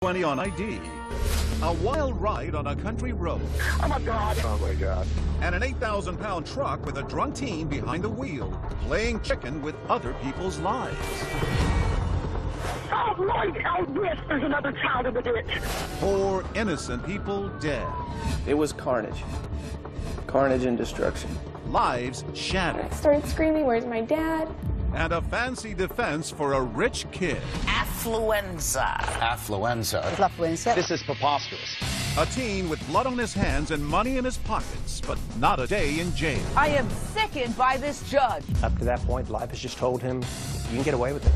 20 on ID. A wild ride on a country road. Oh my God. Oh my God. And an 8,000-pound truck with a drunk teen behind the wheel, playing chicken with other people's lives. Oh Lord, oh yes, there's another child in the ditch. 4 innocent people dead. It was carnage. Carnage and destruction. Lives shattered. I started screaming, "Where's my dad?" And a fancy defense for a rich kid. Affluenza. Affluenza. Affluenza. This is preposterous. A teen with blood on his hands and money in his pockets, but not a day in jail. I am sickened by this judge. Up to that point, life has just told him, you can get away with it.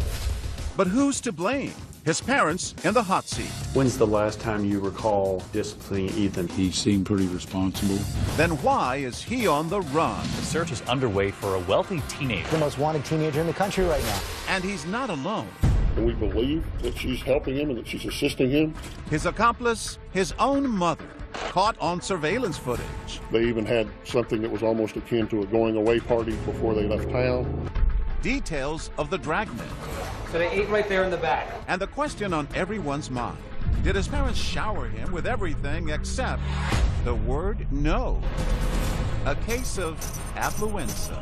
But who's to blame? His parents in the hot seat. When's the last time you recall disciplining Ethan? He seemed pretty responsible. Then why is he on the run? The search is underway for a wealthy teenager. The most wanted teenager in the country right now. And he's not alone. And we believe that she's helping him and that she's assisting him. His accomplice, his own mother, caught on surveillance footage. They even had something that was almost akin to a going away party before they left town. Details of the dragnet. So they ate right there in the back. And the question on everyone's mind. Did his parents shower him with everything except the word no? A case of affluenza.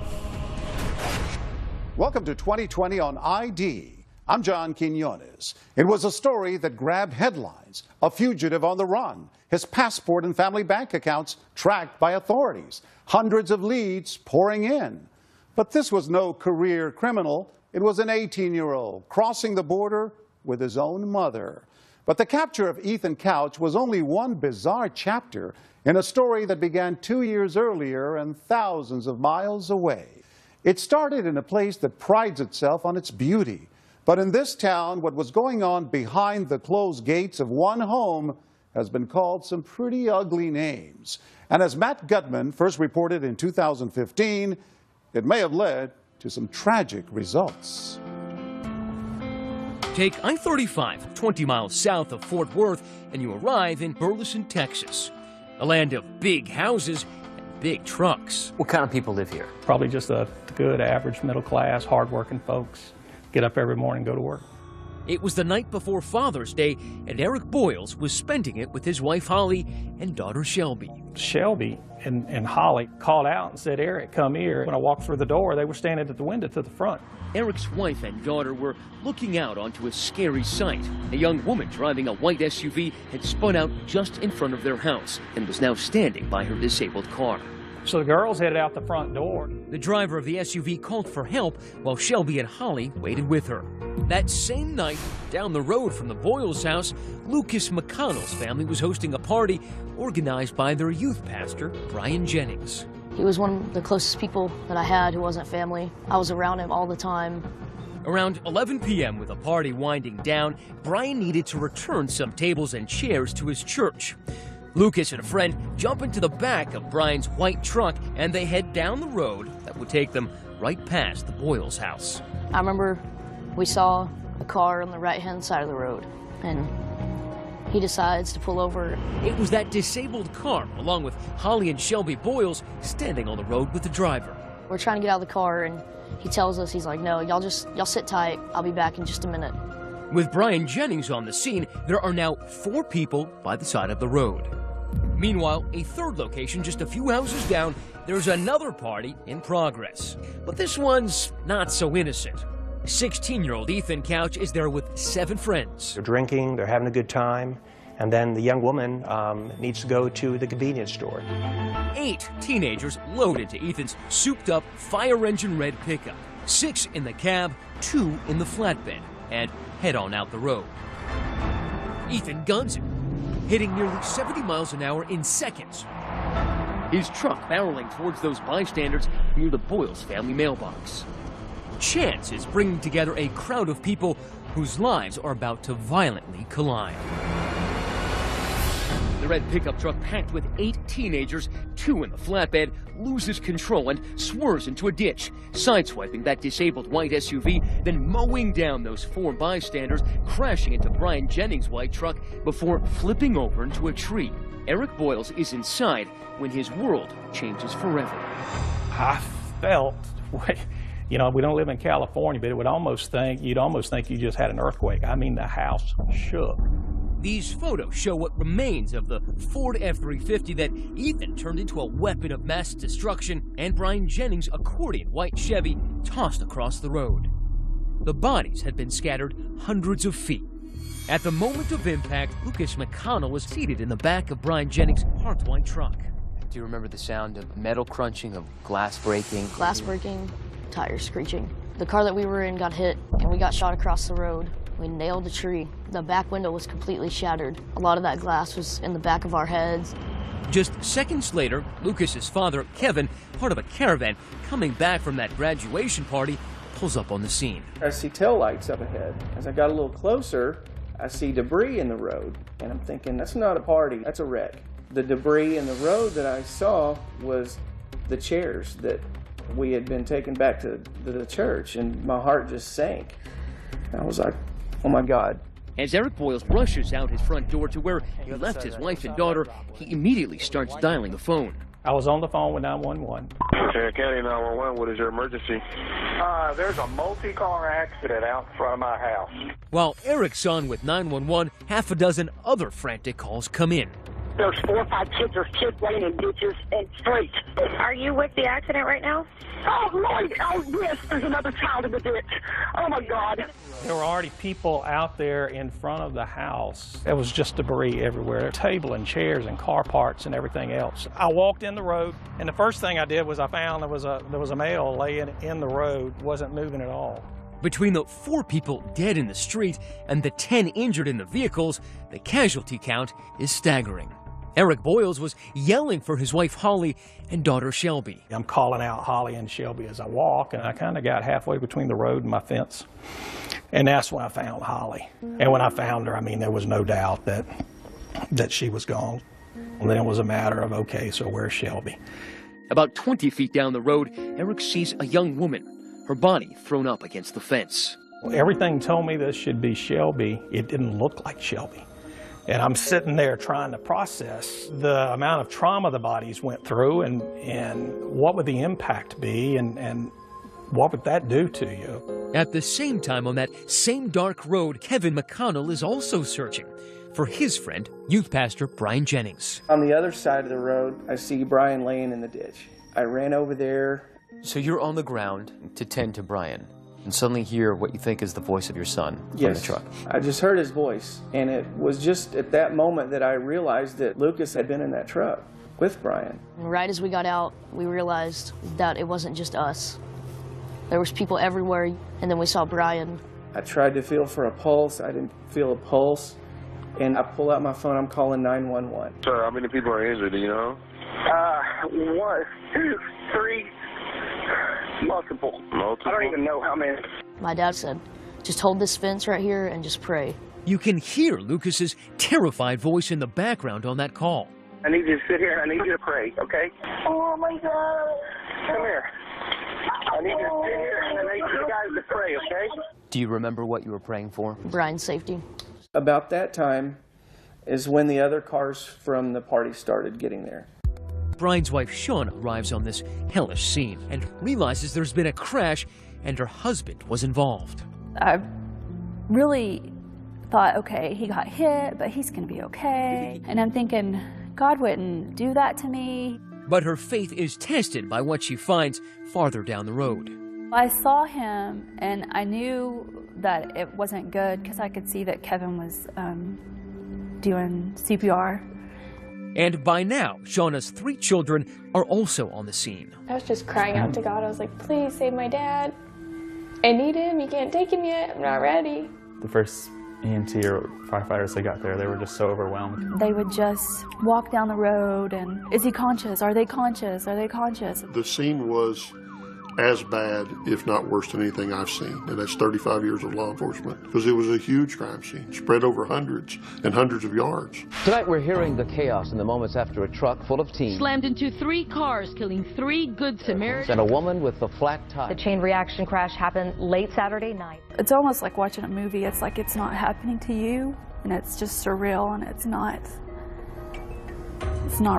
Welcome to 2020 on ID. I'm John Quinones. It was a story that grabbed headlines. A fugitive on the run. His passport and family bank accounts tracked by authorities. Hundreds of leads pouring in. But this was no career criminal. It was an 18-year-old crossing the border with his own mother. But the capture of Ethan Couch was only one bizarre chapter in a story that began 2 years earlier and thousands of miles away. It started in a place that prides itself on its beauty. But in this town, what was going on behind the closed gates of one home has been called some pretty ugly names. And as Matt Gutman first reported in 2015, it may have led to some tragic results. Take I-35, 20 miles south of Fort Worth, and you arrive in Burleson, Texas, a land of big houses and big trucks. What kind of people live here? Probably just a good, average, middle-class, hard-working folks. Get up every morning, go to work. It was the night before Father's Day, and Eric Boyles was spending it with his wife Holly and daughter Shelby. Shelby and Holly called out and said, "Eric, come here." When I walked through the door, they were standing at the window to the front. Eric's wife and daughter were looking out onto a scary sight. A young woman driving a white SUV had spun out just in front of their house and was now standing by her disabled car. So the girls headed out the front door. The driver of the SUV called for help while Shelby and Holly waited with her. That same night, down the road from the Boyles house, Lucas McConnell's family was hosting a party organized by their youth pastor, Brian Jennings. He was one of the closest people that I had who wasn't family. I was around him all the time. Around 11 p.m., with the party winding down, Brian needed to return some tables and chairs to his church. Lucas and a friend jump into the back of Brian's white truck and they head down the road that would take them right past the Boyles house. I remember we saw a car on the right-hand side of the road, and he decides to pull over. It was that disabled car, along with Holly and Shelby Boyles, standing on the road with the driver. We're trying to get out of the car, and he tells us, he's like, "No, y'all sit tight. I'll be back in just a minute." With Brian Jennings on the scene, there are now 4 people by the side of the road. Meanwhile, a third location just a few houses down, there's another party in progress. But this one's not so innocent. 16-year-old Ethan Couch is there with 7 friends. They're drinking, they're having a good time, and then the young woman needs to go to the convenience store. 8 teenagers load into Ethan's souped-up fire engine red pickup. 6 in the cab, 2 in the flatbed, and head on out the road. Ethan guns it, hitting nearly 70 miles an hour in seconds. His truck barreling towards those bystanders near the Boyles family mailbox. Chance is bringing together a crowd of people whose lives are about to violently collide. The red pickup truck, packed with 8 teenagers, 2 in the flatbed, loses control and swerves into a ditch, sideswiping that disabled white SUV, then mowing down those 4 bystanders, crashing into Brian Jennings' white truck before flipping over into a tree. Eric Boyles is inside when his world changes forever. I felt, you know, we don't live in California, but you'd almost think you just had an earthquake. I mean, the house shook. These photos show what remains of the Ford F-350 that Ethan turned into a weapon of mass destruction and Brian Jennings' accordion white Chevy tossed across the road. The bodies had been scattered hundreds of feet. At the moment of impact, Lucas McConnell was seated in the back of Brian Jennings' parked white truck. Do you remember the sound of metal crunching, of glass breaking? Glass breaking, tires screeching. The car that we were in got hit and we got shot across the road. We nailed a tree. The back window was completely shattered. A lot of that glass was in the back of our heads. Just seconds later, Lucas's father, Kevin, part of a caravan, coming back from that graduation party, pulls up on the scene. I see taillights up ahead. As I got a little closer, I see debris in the road, and I'm thinking, that's not a party, that's a wreck. The debris in the road that I saw was the chairs that we had been taken back to the church, and my heart just sank. I was like, oh my God. As Eric Boyles rushes out his front door to where he left his wife and daughter, he immediately starts dialing the phone. I was on the phone with 911. County 911, what is your emergency? There's a multi-car accident out in front of my house. While Eric's on with 911, half a dozen other frantic calls come in. There's 4 or 5 kids. There's kids laying in ditches and streets. Are you with the accident right now? Oh, Lord. Oh, yes. There's another child in the ditch. Oh, my God. There were already people out there in front of the house. There was just debris everywhere. Table and chairs and car parts and everything else. I walked in the road, and the first thing I did was I found there was a male laying in the road, wasn't moving at all. Between the 4 people dead in the street and the 10 injured in the vehicles, the casualty count is staggering. Eric Boyles was yelling for his wife Holly and daughter Shelby. I'm calling out Holly and Shelby as I walk, and I kind of got halfway between the road and my fence. And that's when I found Holly. And when I found her, I mean, there was no doubt that she was gone. And then it was a matter of, okay, so where's Shelby? About 20 feet down the road, Eric sees a young woman, her body thrown up against the fence. Everything told me this should be Shelby. It didn't look like Shelby. And I'm sitting there trying to process the amount of trauma the bodies went through and what would the impact be and what would that do to you. At the same time on that same dark road, Kevin McConnell is also searching for his friend, youth pastor Brian Jennings. On the other side of the road, I see Brian laying in the ditch. I ran over there. So you're on the ground to tend to Brian and suddenly hear what you think is the voice of your son from Yes. the truck. I just heard his voice, and it was just at that moment that I realized that Lucas had been in that truck with Brian. Right as we got out, we realized that it wasn't just us. There was people everywhere, and then we saw Brian. I tried to feel for a pulse. I didn't feel a pulse, and I pull out my phone. I'm calling 911. Sir, how many people are injured, do you know? 1, 2, 3. Multiple. I don't even know how many. My dad said, just hold this fence right here and just pray. You can hear Lucas's terrified voice in the background on that call. I need you to sit here and I need you to pray, okay? Oh, my God. Come here. I need you to sit here and I need you guys to pray, okay? Do you remember what you were praying for? Brian's safety. About that time is when the other cars from the party started getting there. Brian's wife Shauna arrives on this hellish scene and realizes there's been a crash and her husband was involved. I really thought, okay, he got hit, but he's going to be okay. And I'm thinking, God wouldn't do that to me. But her faith is tested by what she finds farther down the road. I saw him, and I knew that it wasn't good because I could see that Kevin was doing CPR. And by now, Shauna's 3 children are also on the scene. I was just crying out to God. I was like, please save my dad. I need him. You can't take him yet. I'm not ready. The first EMT or firefighters that got there, they were just so overwhelmed. They would just walk down the road and, is he conscious? Are they conscious? Are they conscious? The scene was as bad, if not worse than anything I've seen, and that's 35 years of law enforcement, because it was a huge crime scene, spread over hundreds and hundreds of yards. Tonight we're hearing the chaos in the moments after a truck full of teens slammed into 3 cars, killing 3 Good Samaritans and a woman with a flat tire. The chain reaction crash happened late Saturday night. It's almost like watching a movie. It's like it's not happening to you, and it's just surreal, and it's not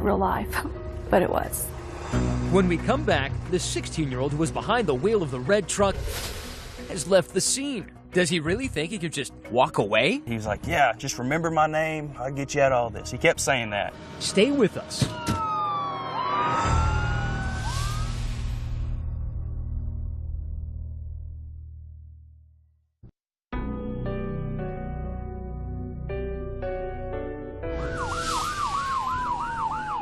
real life, but it was. When we come back, the 16-year-old who was behind the wheel of the red truck has left the scene. Does he really think he could just walk away? He was like, yeah, just remember my name. I'll get you out of all this. He kept saying that. Stay with us.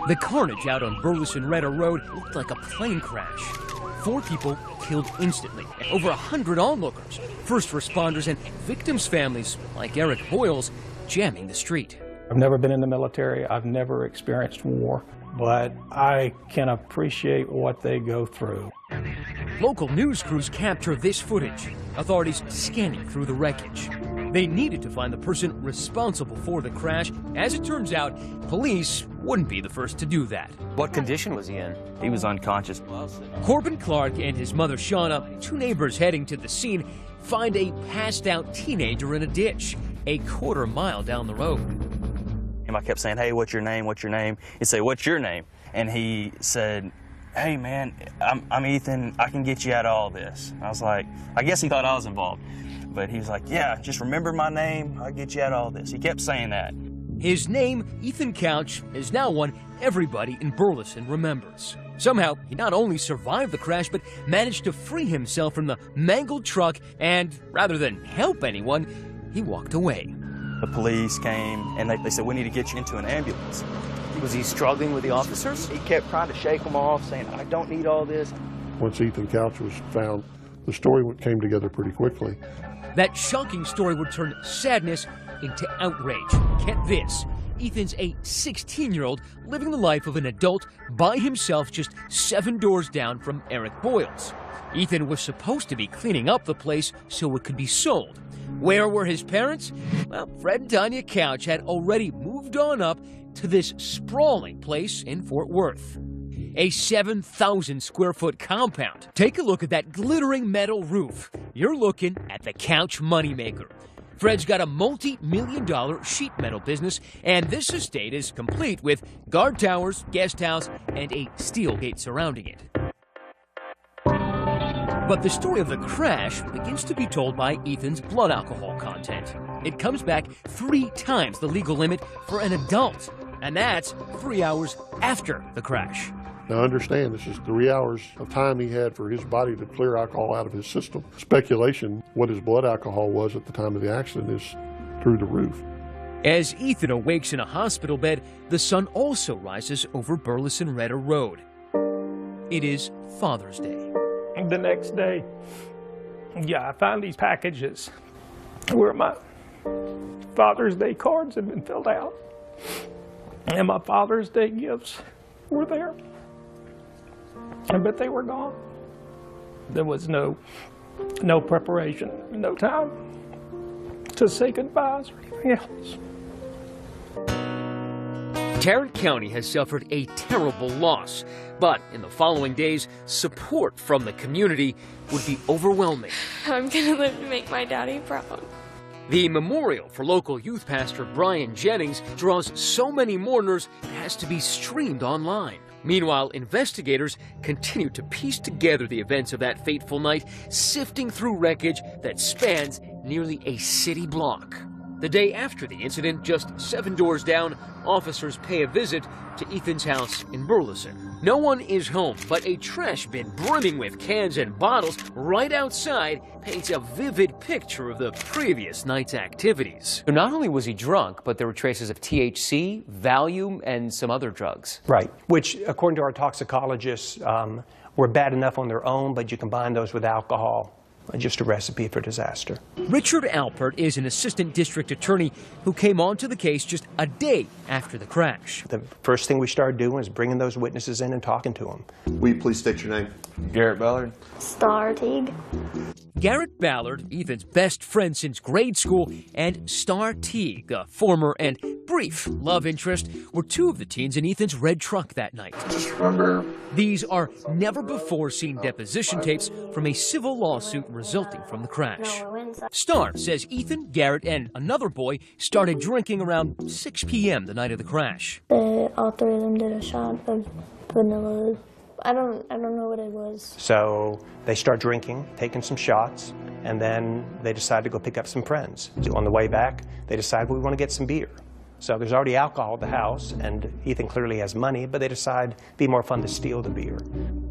The carnage out on Burleson-Retta Road looked like a plane crash. 4 people killed instantly, and over 100 onlookers, first responders, and victims' families, like Eric Boyle's, jamming the street. I've never been in the military. I've never experienced war, but I can appreciate what they go through. Local news crews capture this footage, authorities scanning through the wreckage. They needed to find the person responsible for the crash. As it turns out, police wouldn't be the first to do that. What condition was he in? He was unconscious. Corbin Clark and his mother Shauna, 2 neighbors heading to the scene, find a passed-out teenager in a ditch, a quarter mile down the road. And I kept saying, hey, what's your name? What's your name? He'd say, what's your name? And he said, hey, man, I'm Ethan. I can get you out of all this. I was like, I guess he thought I was involved. But he was like, yeah, just remember my name. I'll get you out of all this. He kept saying that. His name, Ethan Couch, is now one everybody in Burleson remembers. Somehow, he not only survived the crash, but managed to free himself from the mangled truck, and rather than help anyone, he walked away. The police came, and they said, we need to get you into an ambulance. Was he struggling with the officers? He kept trying to shake them off, saying, I don't need all this. Once Ethan Couch was found, the story came together pretty quickly. That shocking story would turn sadness into outrage. Get this, Ethan's a 16-year-old living the life of an adult by himself just 7 doors down from Eric Boyle's. Ethan was supposed to be cleaning up the place so it could be sold. Where were his parents? Well, Fred and Tanya Couch had already moved on up to this sprawling place in Fort Worth. A 7,000 square foot compound. Take a look at that glittering metal roof. You're looking at the Couch moneymaker. Fred's got a multi-million-dollar sheet metal business, and this estate is complete with guard towers, guest house, and a steel gate surrounding it. But the story of the crash begins to be told by Ethan's blood alcohol content. It comes back 3 times the legal limit for an adult, and that's 3 hours after the crash. Now understand, this is 3 hours of time he had for his body to clear alcohol out of his system. Speculation, what his blood alcohol was at the time of the accident is through the roof. As Ethan awakes in a hospital bed, the sun also rises over Burleson-Retta Road. It is Father's Day. The next day, I found these packages where my Father's Day cards had been filled out. And my Father's Day gifts were there. But they were gone. There was no preparation, no time to say goodbyes or anything else. Tarrant County has suffered a terrible loss, but in the following days, support from the community would be overwhelming. I'm gonna live to make my daddy proud. The memorial for local youth pastor Brian Jennings draws so many mourners it has to be streamed online. Meanwhile, investigators continue to piece together the events of that fateful night, sifting through wreckage that spans nearly a city block. The day after the incident, just 7 doors down, officers pay a visit to Ethan's house in Burleson. No one is home, but a trash bin brimming with cans and bottles right outside paints a vivid picture of the previous night's activities. So not only was he drunk, but there were traces of THC, Valium, and some other drugs. Right, which, according to our toxicologists, were bad enough on their own, but you combine those with alcohol. Just a recipe for disaster. Richard Alpert is an assistant district attorney who came onto the case just a day after the crash. The first thing we started doing is bringing those witnesses in and talking to them. Will you please state your name? Garrett Ballard. Star Teague. Garrett Ballard, Ethan's best friend since grade school, and Star Teague, a former and brief love interest, were 2 of the teens in Ethan's red truck that night. Just remember. These are never-before-seen deposition tapes from a civil lawsuit resulting from the crash. Star says Ethan, Garrett, and another boy started drinking around 6 p.m. the night of the crash. All 3 of them did a shot of vanilla I don't know what it was. So they start drinking, taking some shots, and then they decide to go pick up some friends. On the way back, they decide, well, we want to get some beer. So there's already alcohol at the house, and Ethan clearly has money, but they decide it'd be more fun to steal the beer.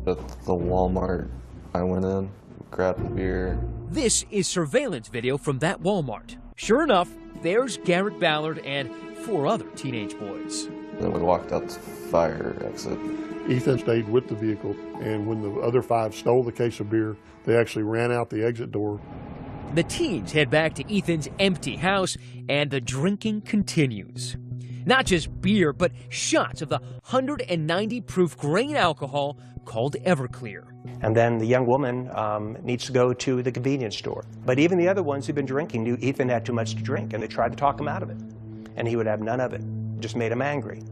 At the Walmart, I went in, grabbed the beer. This is surveillance video from that Walmart. Sure enough, there's Garrett Ballard and 4 other teenage boys. Then we walked out the fire exit. Ethan stayed with the vehicle, and when the other 5 stole the case of beer, they actually ran out the exit door. The teens head back to Ethan's empty house, and the drinking continues. Not just beer, but shots of the 190 proof grain alcohol called Everclear. And then the young woman needs to go to the convenience store. But even the other ones who've been drinking knew Ethan had too much to drink, and they tried to talk him out of it. And he would have none of it. It just made him angry.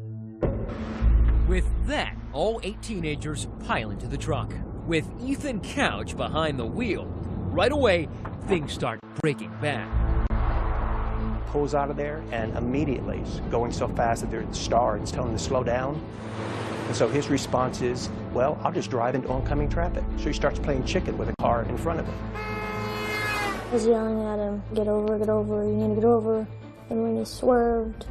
With that, all 8 teenagers pile into the truck. With Ethan Couch behind the wheel, right away, things start breaking bad. Pulls out of there, and immediately is going so fast that they're at the star and it's telling him to slow down. And so his response is, well, I'll just drive into oncoming traffic. So he starts playing chicken with a car in front of him. I was yelling at him, get over, you need to get over. And when he swerved,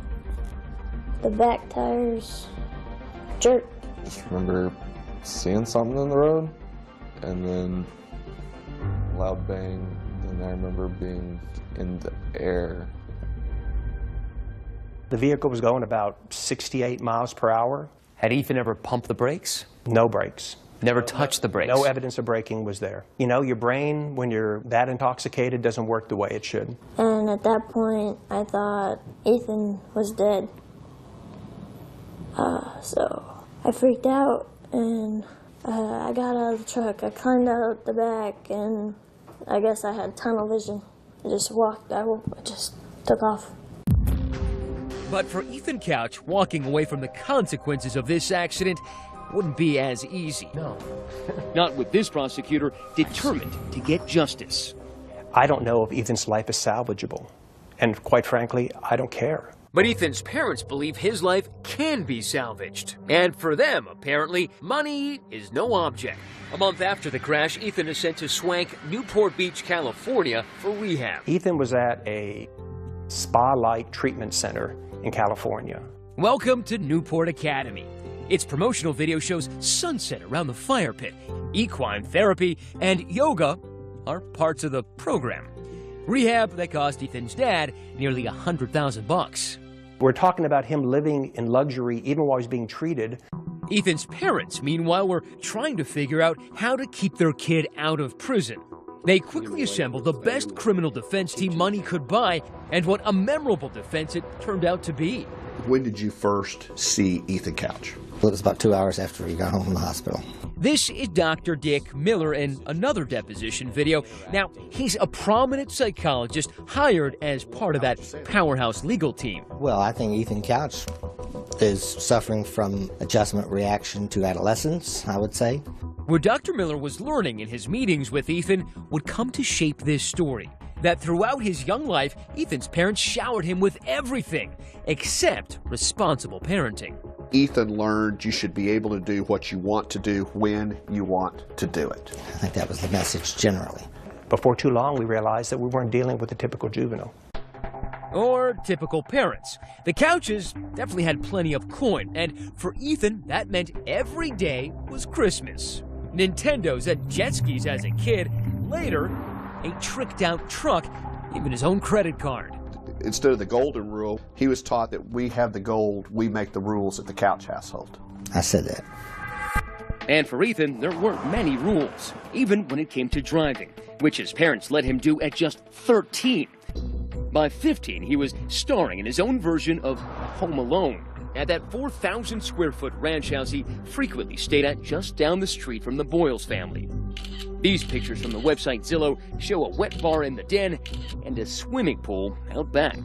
the back tires jerked. I just remember seeing something in the road, and then loud bang, and I remember being in the air. The vehicle was going about 68 miles per hour. Had Ethan ever pumped the brakes? No brakes. Never touched the brakes? No evidence of braking was there. You know, your brain, when you're that intoxicated, doesn't work the way it should. And at that point, I thought Ethan was dead. So I freaked out, and I got out of the truck. I climbed out the back, and I guess I had tunnel vision. I just walked, I just took off. But for Ethan Couch, walking away from the consequences of this accident wouldn't be as easy. No. Not with this prosecutor determined to get justice. I don't know if Ethan's life is salvageable. And quite frankly, I don't care. But Ethan's parents believe his life can be salvaged. And for them, apparently, money is no object. A month after the crash, Ethan is sent to swank Newport Beach, California for rehab. Ethan was at a spa-like treatment center in California. Welcome to Newport Academy. Its promotional video shows sunset around the fire pit. Equine therapy and yoga are parts of the program. Rehab that cost Ethan's dad nearly $100,000. We're talking about him living in luxury even while he's being treated. Ethan's parents, meanwhile, were trying to figure out how to keep their kid out of prison. They quickly assembled the best criminal defense team money could buy, and what a memorable defense it turned out to be. When did you first see Ethan Couch? It was about 2 hours after he got home from the hospital. This is Dr. Dick Miller in another deposition video. Now, he's a prominent psychologist hired as part of that powerhouse legal team. Well, I think Ethan Couch is suffering from adjustment reaction to adolescence, I would say. What Dr. Miller was learning in his meetings with Ethan would come to shape this story. That throughout his young life, Ethan's parents showered him with everything except responsible parenting. Ethan learned you should be able to do what you want to do when you want to do it. I think that was the message generally. Before too long, we realized that we weren't dealing with a typical juvenile. Or typical parents. The Couches definitely had plenty of coin, and for Ethan, that meant every day was Christmas. Nintendos and jet skis as a kid. Later, a tricked-out truck, even his own credit card. Instead of the golden rule, he was taught that we have the gold, we make the rules at the Couch household. I said that. And for Ethan, there weren't many rules, even when it came to driving, which his parents let him do at just 13. By 15, he was starring in his own version of Home Alone, at that 4,000-square-foot ranch house he frequently stayed at just down the street from the Boyles family. These pictures from the website Zillow show a wet bar in the den and a swimming pool out back.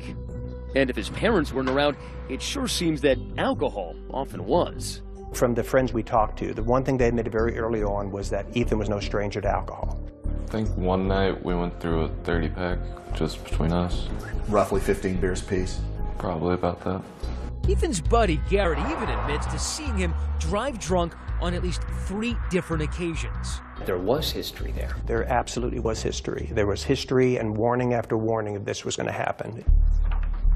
And if his parents weren't around, it sure seems that alcohol often was. From the friends we talked to, the one thing they admitted very early on was that Ethan was no stranger to alcohol. I think one night we went through a 30-pack just between us. Roughly 15 beers apiece. Probably about that. Ethan's buddy Garrett even admits to seeing him drive drunk on at least 3 different occasions. There was history there. There absolutely was history. There was history and warning after warning of this was going to happen.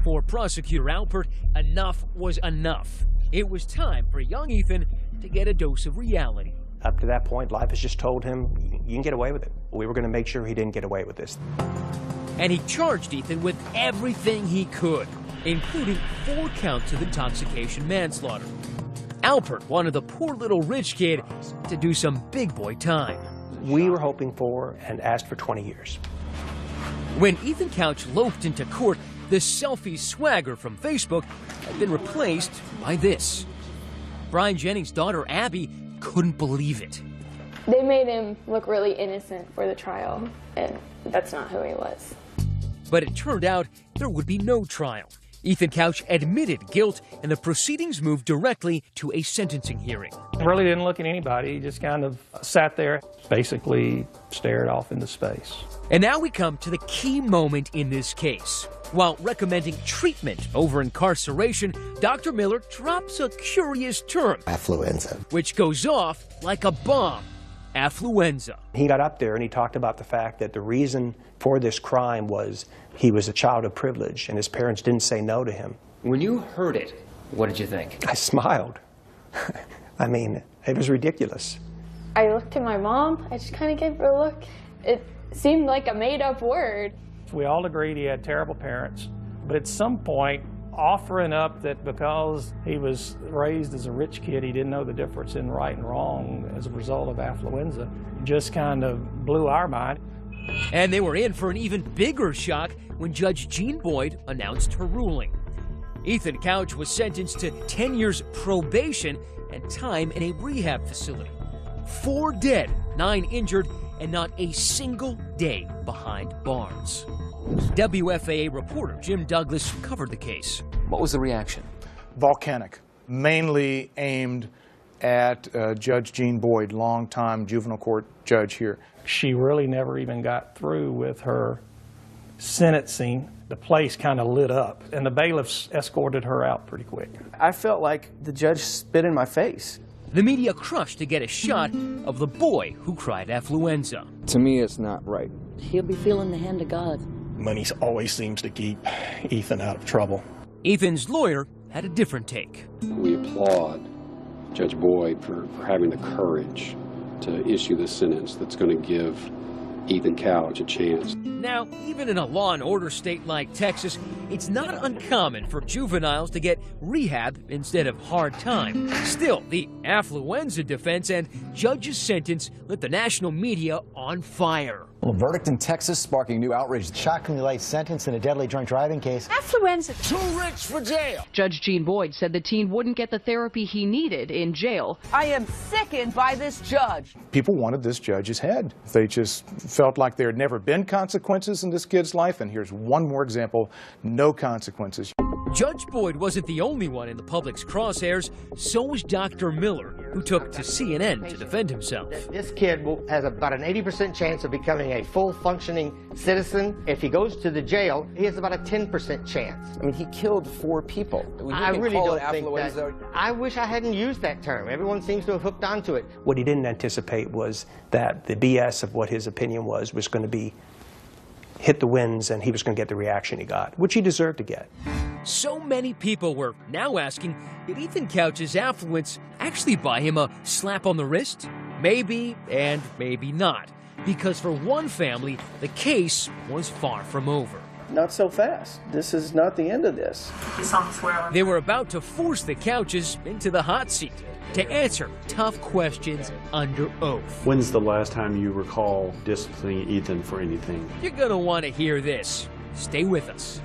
For prosecutor Alpert, enough was enough. It was time for young Ethan to get a dose of reality. Up to that point, life has just told him, you can get away with it. We were going to make sure he didn't get away with this. And he charged Ethan with everything he could, including 4 counts of intoxication manslaughter. Alpert wanted the poor little rich kid to do some big boy time. We were hoping for and asked for 20 years. When Ethan Couch loafed into court, the selfie swagger from Facebook had been replaced by this. Brian Jennings' daughter Abby couldn't believe it. They made him look really innocent for the trial, and that's not who he was. But it turned out there would be no trial. Ethan Couch admitted guilt, and the proceedings moved directly to a sentencing hearing. Really didn't look at anybody. He just kind of sat there, basically stared off into space. And now we come to the key moment in this case. While recommending treatment over incarceration, Dr. Miller drops a curious term. Affluenza. Which goes off like a bomb. Affluenza. He got up there and he talked about the fact that the reason for this crime was he was a child of privilege and his parents didn't say no to him. When you heard it, what did you think? I smiled. I mean, it was ridiculous. I looked at my mom. I just kind of gave her a look. It seemed like a made-up word. We all agreed he had terrible parents, but at some point, offering up that because he was raised as a rich kid, he didn't know the difference in right and wrong as a result of affluenza, just kind of blew our mind. And they were in for an even bigger shock when Judge Jean Boyd announced her ruling. Ethan Couch was sentenced to 10 years probation and time in a rehab facility. 4 dead, 9 injured, and not a single day behind bars. WFAA reporter Jim Douglas covered the case. What was the reaction? Volcanic, mainly aimed at Judge Jean Boyd, longtime juvenile court judge here. She really never even got through with her sentencing. The place kind of lit up, and the bailiffs escorted her out pretty quick. I felt like the judge spit in my face. The media crushed to get a shot of the boy who cried affluenza. To me, it's not right. He'll be feeling the hand of God. Money always seems to keep Ethan out of trouble. Ethan's lawyer had a different take. We applaud Judge Boyd for having the courage to issue this sentence that's going to give Ethan Couch a chance. Now, even in a law and order state like Texas, it's not uncommon for juveniles to get rehab instead of hard time. Still, the affluenza defense and judge's sentence lit the national media on fire. Well, a verdict in Texas sparking new outrage. Shockingly light sentence in a deadly drunk driving case. Affluenza. Too rich for jail. Judge Jean Boyd said the teen wouldn't get the therapy he needed in jail. I am sickened by this judge. People wanted this judge's head. They just felt like there had never been consequences in this kid's life, and here's one more example, no consequences. Judge Boyd wasn't the only one in the public's crosshairs, so was Dr. Miller, who took to CNN to defend himself. This kid has about an 80% chance of becoming a full functioning citizen. If he goes to the jail, he has about a 10% chance. I mean, he killed 4 people. I really don't think that. I wish I hadn't used that term. Everyone seems to have hooked onto it. What he didn't anticipate was that the BS of what his opinion was going to be hit the winds and he was going to get the reaction he got, which he deserved to get. So many people were now asking, did Ethan Couch's affluence actually buy him a slap on the wrist? Maybe and maybe not, because for one family, the case was far from over. Not so fast. This is not the end of this. They were about to force the Couches into the hot seat to answer tough questions under oath. When's the last time you recall disciplining Ethan for anything? You're gonna want to hear this. Stay with us.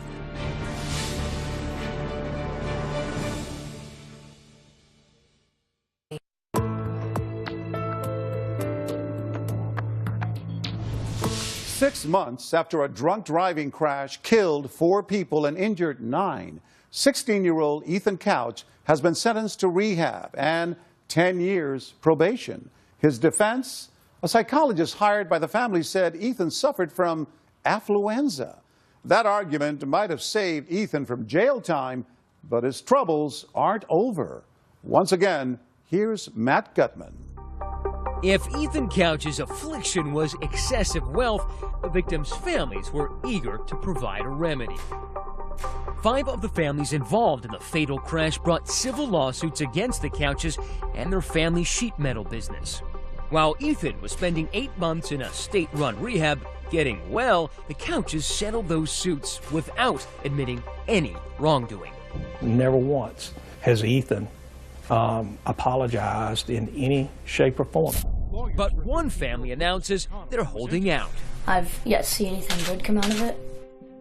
Six months after a drunk driving crash killed 4 people and injured 9, 16-year-old Ethan Couch has been sentenced to rehab and 10 years probation. His defense? A psychologist hired by the family said Ethan suffered from affluenza. That argument might have saved Ethan from jail time, But his troubles aren't over. Once again, here's Matt Gutman. If Ethan Couch's affliction was excessive wealth, the victims' families were eager to provide a remedy. 5 of the families involved in the fatal crash brought civil lawsuits against the Couches and their family sheet metal business. While Ethan was spending 8 months in a state-run rehab getting well, the Couches settled those suits without admitting any wrongdoing. Never once has Ethan apologized in any shape or form. But one family announces they're holding out. I've yet to see anything good come out of it.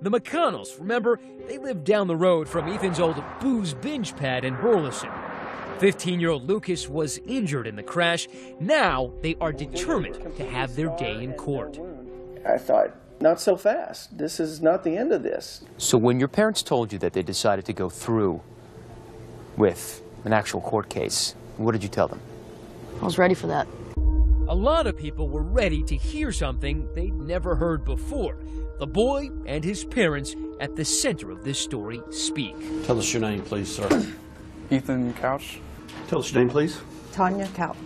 The McConnells, remember, they lived down the road from Ethan's old booze binge pad in Burleson. 15-year-old Lucas was injured in the crash. Now they are determined to have their day in court. I thought, not so fast. This is not the end of this. So when your parents told you that they decided to go through with an actual court case, what did you tell them? I was ready for that. A lot of people were ready to hear something they'd never heard before. The boy and his parents at the center of this story speak. Tell us your name, please, sir. Ethan Couch. Tell us your name, please. Tanya Couch.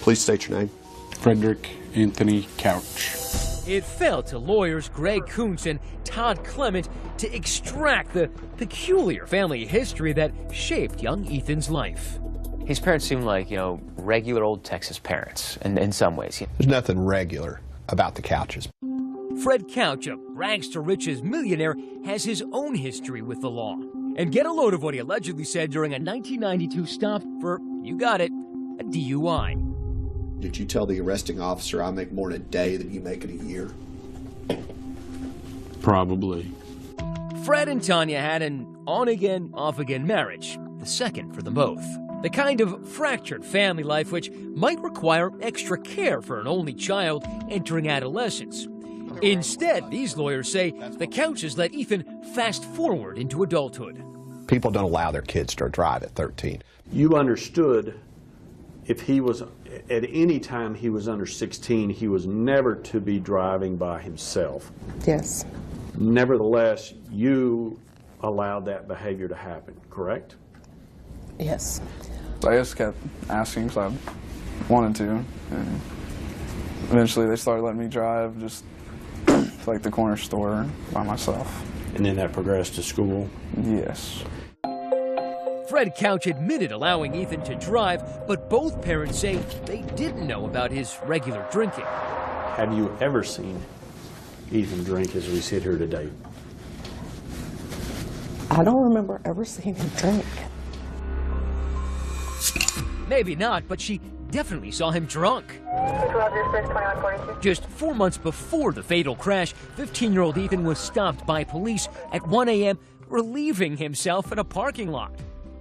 Please state your name. Frederick Anthony Couch. It fell to lawyers Greg Kuntz and Todd Clement to extract the peculiar family history that shaped young Ethan's life. His parents seem like, regular old Texas parents in some ways. There's nothing regular about the Couches. Fred Couch, a rags-to-riches millionaire, has his own history with the law. And get a load of what he allegedly said during a 1992 stop for, you got it, a DUI. Did you tell the arresting officer I make more in a day than you make in a year? Probably. Fred and Tanya had an on-again, off-again marriage, the second for them both. The kind of fractured family life which might require extra care for an only child entering adolescence. Instead, these lawyers say the Couches let Ethan fast forward into adulthood. People don't allow their kids to drive at 13. You understood if he was, at any time he was under 16, he was never to be driving by himself. Yes. Nevertheless, you allowed that behavior to happen, correct? Yes. I just kept asking because I wanted to, and eventually they started letting me drive just to like the corner store by myself. And then that progressed to school? Yes. Fred Couch admitted allowing Ethan to drive, but both parents say they didn't know about his regular drinking. Have you ever seen Ethan drink as we sit here today? I don't remember ever seeing him drink. Maybe not, but she definitely saw him drunk. Just 4 months before the fatal crash, 15-year-old Ethan was stopped by police at 1 a.m. relieving himself in a parking lot.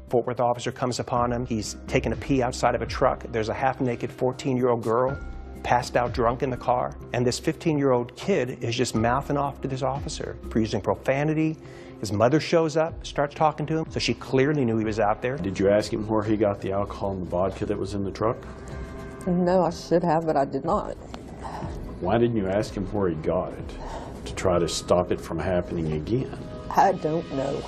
Fort Worth officer comes upon him. He's taking a pee outside of a truck. There's a half-naked 14-year-old girl passed out drunk in the car. And this 15-year-old kid is just mouthing off to this officer, using profanity. His mother shows up, starts talking to him, so she clearly knew he was out there. Did you ask him where he got the alcohol and the vodka that was in the truck? No, I should have, but I did not. Why didn't you ask him where he got it to try to stop it from happening again? I don't know.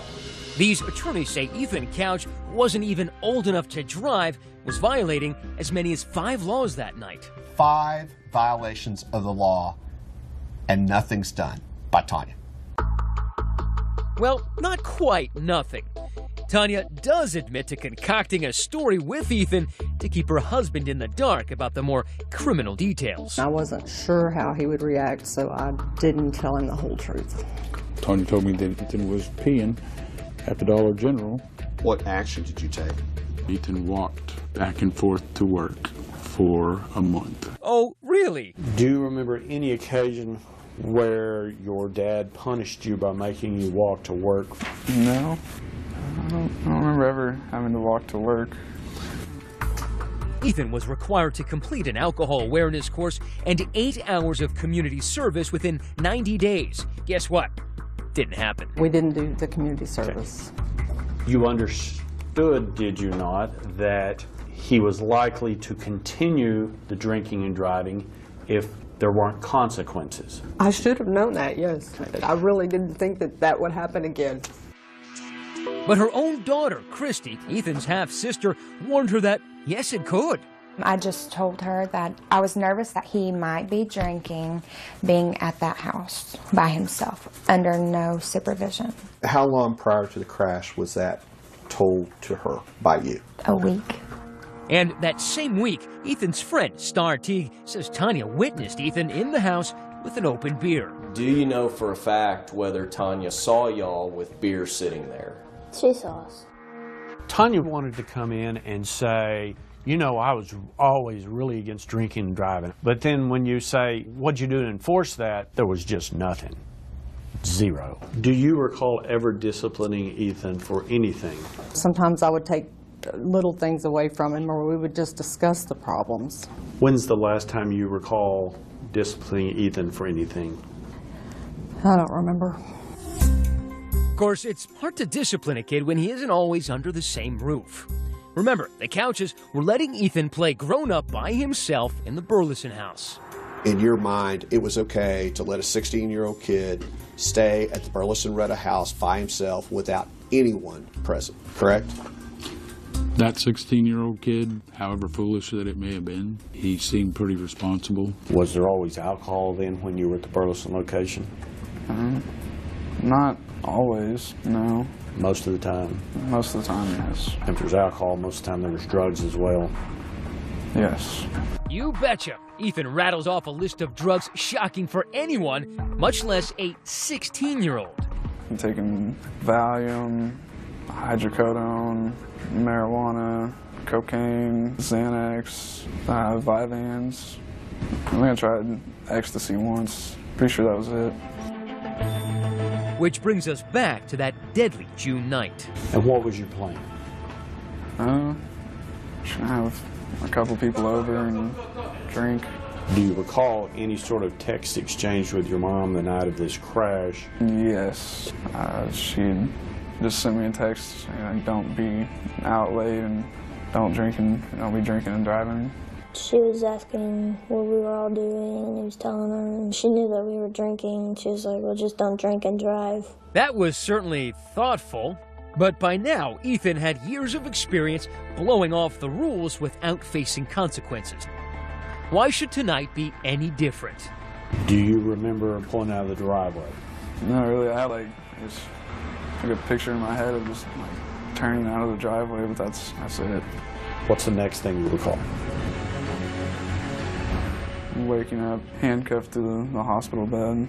These attorneys say Ethan Couch wasn't even old enough to drive, was violating as many as 5 laws that night. 5 violations of the law, and nothing's done by Tanya. Well, not quite nothing. Tanya does admit to concocting a story with Ethan to keep her husband in the dark about the more criminal details. I wasn't sure how he would react, so I didn't tell him the whole truth. Tanya told me that Ethan was peeing at the Dollar General. What action did you take? Ethan walked back and forth to work for a month. Oh, really? Do you remember any occasion where your dad punished you by making you walk to work? No. I don't remember ever having to walk to work. Ethan was required to complete an alcohol awareness course and 8 hours of community service within 90 days. Guess what? Didn't happen. We didn't do the community service. You understood, did you not, that he was likely to continue the drinking and driving if there weren't consequences? I should have known that, yes. I really didn't think that that would happen again. But her own daughter, Christy, Ethan's half-sister, warned her that, yes, it could. I just told her that I was nervous that he might be drinking, being at that house by himself, under no supervision. How long prior to the crash was that told to her by you? A week. And that same week, Ethan's friend, Star Teague, says Tanya witnessed Ethan in the house with an open beer. Do you know for a fact whether Tanya saw y'all with beer sitting there? She saw us. Tanya wanted to come in and say, you know, I was always really against drinking and driving. But then when you say, what'd you do to enforce that? There was just nothing. Zero. Do you recall ever disciplining Ethan for anything? Sometimes I would take little things away from him, or we would just discuss the problems. When's the last time you recall disciplining Ethan for anything? I don't remember. Of course, it's hard to discipline a kid when he isn't always under the same roof. Remember, the Couches were letting Ethan play grown-up by himself in the Burleson house. In your mind, it was okay to let a 16-year-old kid stay at the Burleson Retta house by himself without anyone present, correct? That 16-year-old kid, however foolish that it may have been, he seemed pretty responsible. Was there always alcohol then when you were at the Burleson location? Not always, no. Most of the time? Most of the time, yes. If there's alcohol, most of the time there was drugs as well? Yes. You betcha. Ethan rattles off a list of drugs shocking for anyone, much less a 16-year-old. I'm taking Valium, hydrocodone, marijuana, cocaine, Xanax, Vyvanse. I think I tried ecstasy once. Pretty sure that was it. Which brings us back to that deadly June night. And what was your plan? Just gonna have a couple people over and drink. Do you recall any sort of text exchange with your mom the night of this crash? Yes. She just sent me a text saying, don't be out late and don't be drinking and driving. She was asking what we were all doing, and he was telling her, and she knew that we were drinking. She was like, well, just don't drink and drive. That was certainly thoughtful, but by now, Ethan had years of experience blowing off the rules without facing consequences. Why should tonight be any different? Do you remember pulling out of the driveway? No, really. I had just a picture in my head of just turning out of the driveway, but that's it. What's the next thing you recall? Waking up, handcuffed to the hospital bed.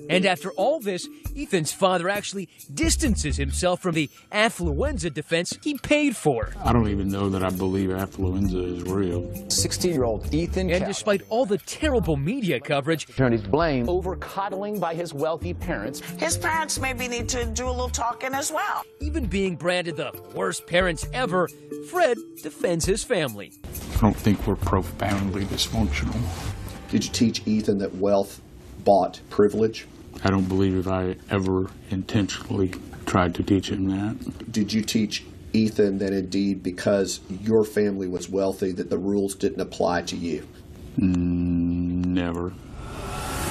And after all this, Ethan's father actually distances himself from the Affluenza defense he paid for. I don't even know that I believe Affluenza is real. 16-year-old Ethan And despite all the terrible media coverage, attorneys blame over coddling by his wealthy parents. His parents maybe need to do a little talking as well. Even being branded the worst parents ever, Fred defends his family. I don't think we're profoundly dysfunctional. Did you teach Ethan that wealth bought privilege? I don't believe I ever intentionally tried to teach him that. Did you teach Ethan that indeed because your family was wealthy that the rules didn't apply to you? Never.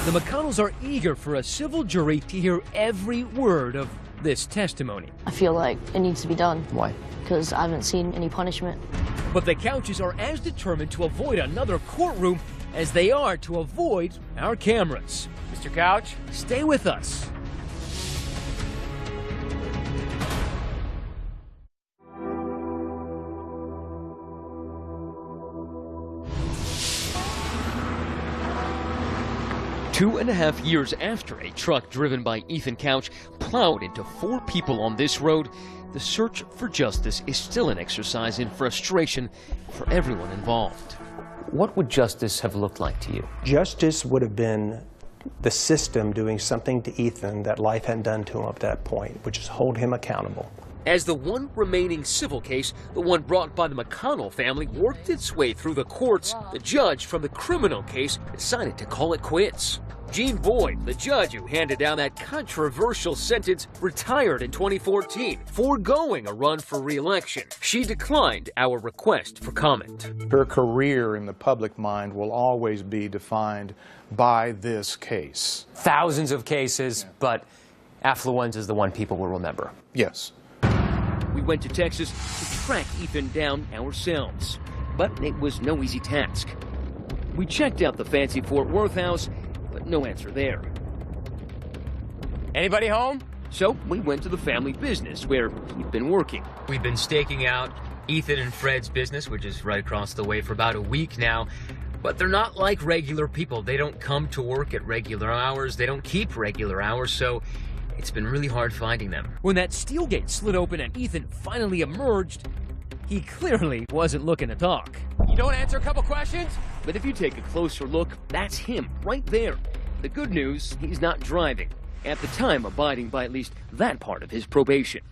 The McConnells are eager for a civil jury to hear every word of this testimony. I feel like it needs to be done. Why? Because I haven't seen any punishment. But the Couches are as determined to avoid another courtroom as they are to avoid our cameras. Mr. Couch, stay with us. Two and a half years after a truck driven by Ethan Couch plowed into 4 people on this road, the search for justice is still an exercise in frustration for everyone involved. What would justice have looked like to you? Justice would have been the system doing something to Ethan that life hadn't done to him up to that point, which is hold him accountable. As the one remaining civil case, the one brought by the McConnell family, worked its way through the courts, the judge from the criminal case decided to call it quits. Jean Boyd, the judge who handed down that controversial sentence, retired in 2014, foregoing a run for re-election. She declined our request for comment. Her career in the public mind will always be defined by this case. Thousands of cases, but Affluenza is the one people will remember. Yes. we went to Texas to track Ethan down ourselves. But it was no easy task. We checked out the fancy Fort Worth house, but no answer there. Anybody home? So we went to the family business where he'd been working. We've been staking out Ethan and Fred's business, which is right across the way, for about a week now. But they're not like regular people. They don't come to work at regular hours. They don't keep regular hours, so it's been really hard finding them. When that steel gate slid open and Ethan finally emerged, he clearly wasn't looking to talk. You don't answer a couple questions? But if you take a closer look, that's him right there. The good news, he's not driving. At the time, abiding by at least that part of his probation.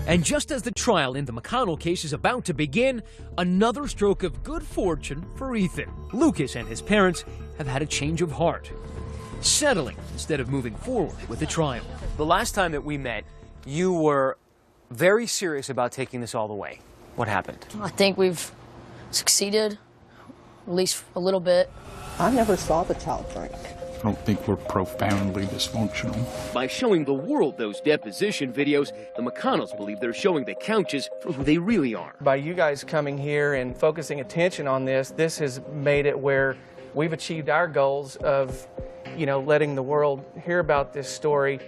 And just as the trial in the McConnell case is about to begin, another stroke of good fortune for Ethan. Lucas and his parents have had a change of heart, settling instead of moving forward with the trial. The last time that we met, you were very serious about taking this all the way. What happened? I think we've succeeded, at least a little bit. I never saw the child drink. I don't think we're profoundly dysfunctional. By showing the world those deposition videos, the McConnells believe they're showing the Couches for who they really are. By you guys coming here and focusing attention on this, this has made it where we've achieved our goals of, letting the world hear about this story.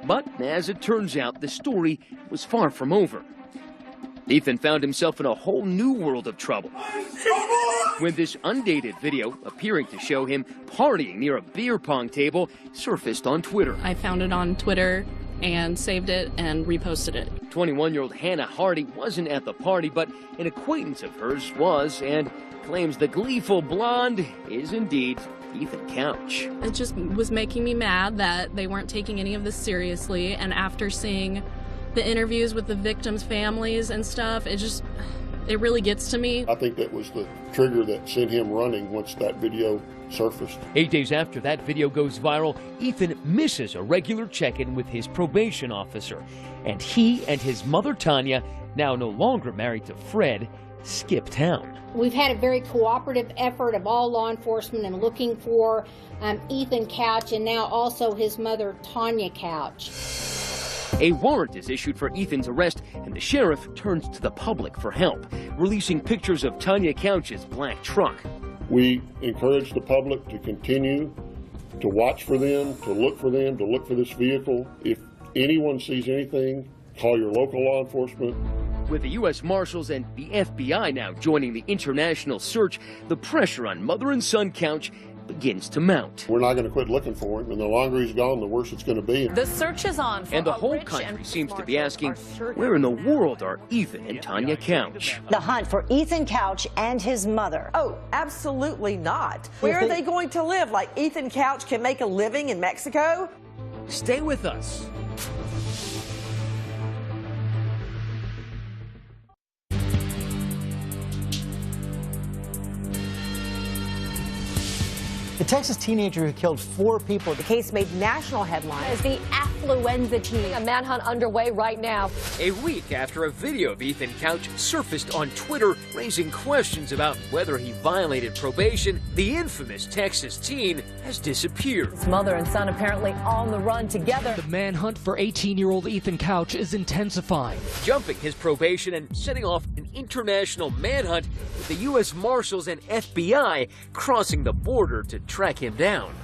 But as it turns out, the story was far from over. Ethan found himself in a whole new world of trouble when this undated video, appearing to show him partying near a beer pong table, surfaced on Twitter. I found it on Twitter and saved it and reposted it. 21-year-old Hannah Hardy wasn't at the party, but an acquaintance of hers was, and claims the gleeful blonde is indeed Ethan Couch. It just was making me mad that they weren't taking any of this seriously, and after seeing the interviews with the victims' families and stuff, it really gets to me. I think that was the trigger that sent him running once that video surfaced. 8 days after that video goes viral, Ethan misses a regular check-in with his probation officer, and he and his mother Tanya, now no longer married to Fred, skip town. We've had a very cooperative effort of all law enforcement in looking for Ethan Couch and now also his mother Tanya Couch. A warrant is issued for Ethan's arrest, and the sheriff turns to the public for help, releasing pictures of Tanya Couch's black truck. We encourage the public to continue to watch for them, to look for this vehicle. If anyone sees anything, call your local law enforcement. With the U.S. Marshals and the FBI now joining the international search, the pressure on mother and son Couch begins to mount. We're not going to quit looking for him, and the longer he's gone, the worse it's going to be. The search is on for and the whole country seems to be asking, where in the world are Ethan and Tanya Couch? The hunt for Ethan Couch and his mother. Oh, absolutely not. Where are they going to live? Like Ethan Couch can make a living in Mexico? Stay with us. The Texas teenager who killed 4 people. The case made national headlines. As the Affluenza team. A manhunt underway right now. A week after a video of Ethan Couch surfaced on Twitter, raising questions about whether he violated probation, the infamous Texas teen has disappeared. His mother and son apparently on the run together. The manhunt for 18-year-old Ethan Couch is intensifying, jumping his probation and setting off an international manhunt with the U.S. Marshals and FBI crossing the border to track him down.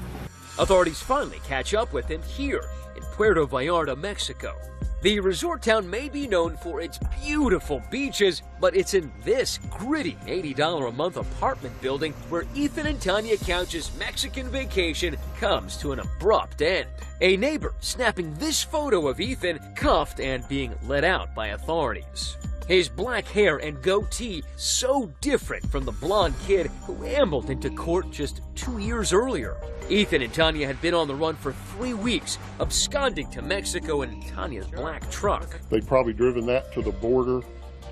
Authorities finally catch up with him here in Puerto Vallarta, Mexico. The resort town may be known for its beautiful beaches, but it's in this gritty $80 a month apartment building where Ethan and Tanya Couch's Mexican vacation comes to an abrupt end. A neighbor snapping this photo of Ethan cuffed and being let out by authorities. His black hair and goatee so different from the blonde kid who ambled into court just 2 years earlier. Ethan and Tanya had been on the run for 3 weeks, absconding to Mexico in Tanya's black truck. They'd probably driven that to the border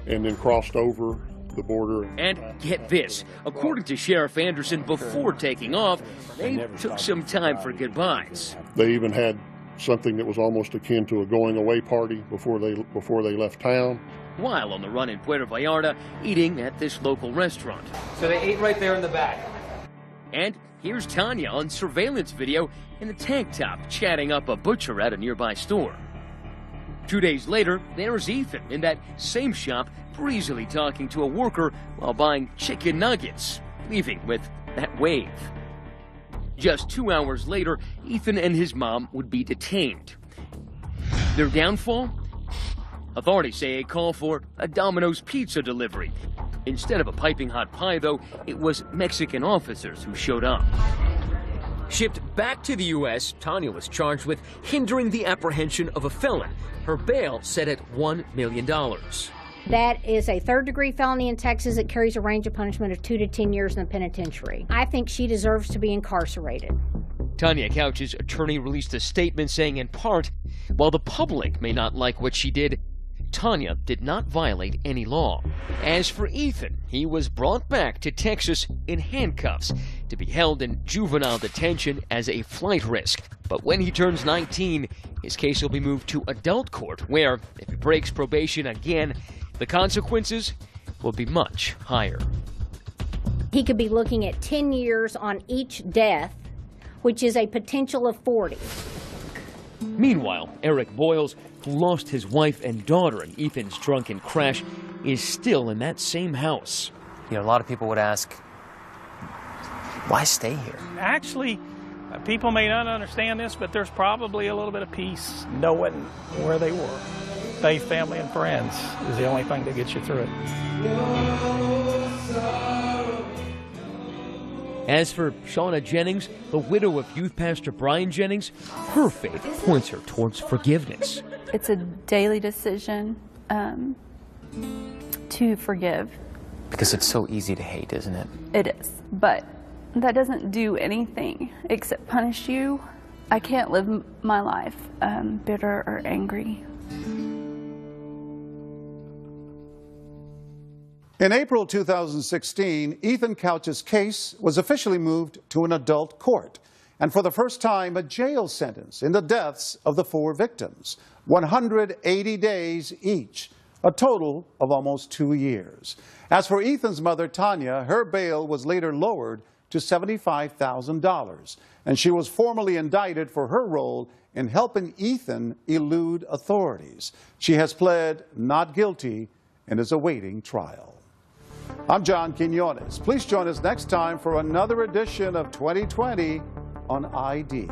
and then crossed over the border. And get this, according to Sheriff Anderson, before taking off, they took some time for goodbyes. They even had something that was almost akin to a going away party before they left town. While on the run in Puerto Vallarta, eating at this local restaurant. So they ate right there in the back. And here's Tanya on surveillance video in a tank top chatting up a butcher at a nearby store. 2 days later, there's Ethan in that same shop, breezily talking to a worker while buying chicken nuggets, leaving with that wave. Just 2 hours later, Ethan and his mom would be detained. Their downfall? Authorities say a call for a Domino's pizza delivery. Instead of a piping hot pie, though, it was Mexican officers who showed up. Shipped back to the U.S., Tanya was charged with hindering the apprehension of a felon. Her bail set at $1 million. That is a third-degree felony in Texas. It carries a range of punishment of 2 to 10 years in the penitentiary. I think she deserves to be incarcerated. Tanya Couch's attorney released a statement saying, in part, while the public may not like what she did, Tanya did not violate any law. As for Ethan, he was brought back to Texas in handcuffs to be held in juvenile detention as a flight risk. But when he turns 19, his case will be moved to adult court, where, if he breaks probation again, the consequences will be much higher. He could be looking at 10 years on each death, which is a potential of 40. Meanwhile, Eric Boyles, who lost his wife and daughter in Ethan's drunken crash, is still in that same house. You know, a lot of people would ask, why stay here? Actually, people may not understand this, but there's probably a little bit of peace knowing where they were. Faith, family, and friends is the only thing that gets you through it. As for Shauna Jennings, the widow of youth pastor Brian Jennings, her faith points her towards forgiveness. It's a daily decision to forgive. Because it's so easy to hate, isn't it? It is, but that doesn't do anything except punish you. I can't live my life bitter or angry. In April 2016, Ethan Couch's case was officially moved to an adult court, and for the first time, a jail sentence in the deaths of the 4 victims, 180 days each, a total of almost 2 years. As for Ethan's mother, Tanya, her bail was later lowered to $75,000, and she was formally indicted for her role in helping Ethan elude authorities. She has pled not guilty and is awaiting trial. I'm John Quinones. Please join us next time for another edition of 2020 on ID.